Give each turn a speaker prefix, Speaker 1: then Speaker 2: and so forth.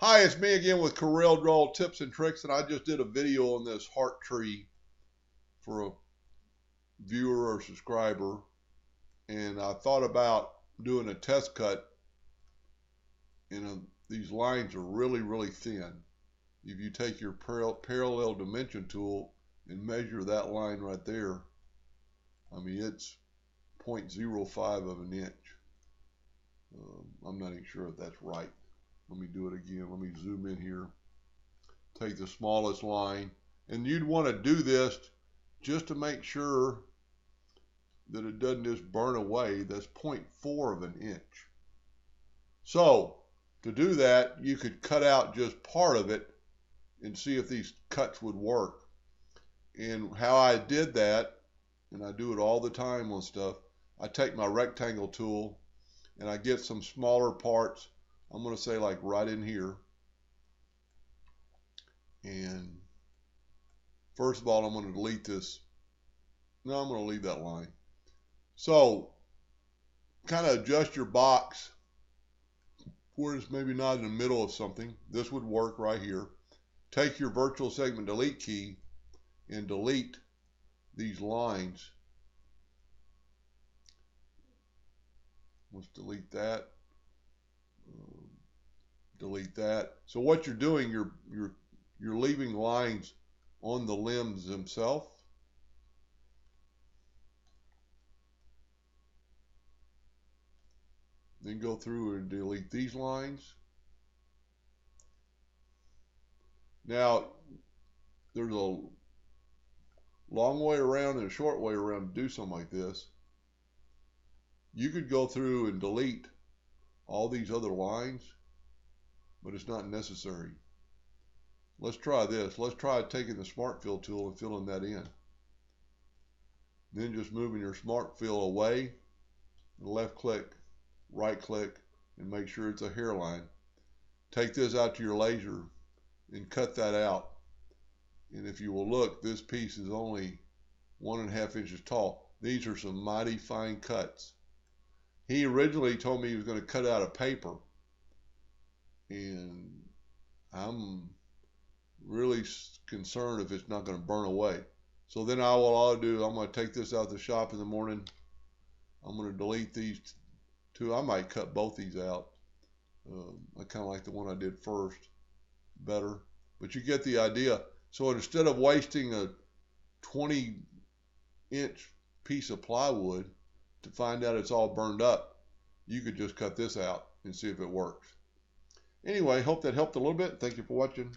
Speaker 1: Hi, it's me again with Corel Draw Tips and Tricks, and I just did a video on this heart tree for a viewer or subscriber, and I thought about doing a test cut, and these lines are really thin. If you take your parallel dimension tool and measure that line right there, I mean it's 0.05 of an inch. I'm not even sure if that's right. Let me do it again. Let me zoom in here. Take the smallest line, and you'd want to do this just to make sure that it doesn't just burn away. That's 0.4 of an inch. So to do that, you could cut out just part of it and see if these cuts would work. And how I did that, and I do it all the time on stuff, I take my rectangle tool and I get some smaller parts. I'm going to say like right in here. And first of all, I'm going to delete this. No, I'm going to leave that line. So kind of adjust your box where it's maybe not in the middle of something. This would work right here. Take your virtual segment delete key and delete these lines. Let's delete that. Delete that. So what you're doing, you're leaving lines on the limbs themselves. Then go through and delete these lines. Now, there's a long way around and a short way around to do something like this. You could go through and delete all these other lines, but it's not necessary. Let's try this. Let's try taking the Smart Fill tool and filling that in. Then just moving your Smart Fill away, left click, right click, and make sure it's a hairline. Take this out to your laser and cut that out. And if you will look, this piece is only 1.5 inches tall. These are some mighty fine cuts. He originally told me he was going to cut out a paper, and I'm really concerned if it's not going to burn away. So then I'll do, I'm going to take this out to the shop in the morning. I'm going to delete these two. I might cut both these out. I kind of like the one I did first better, but you get the idea. So instead of wasting a 20-inch piece of plywood to find out it's all burned up, you could just cut this out and see if it works. Anyway, hope that helped a little bit. Thank you for watching.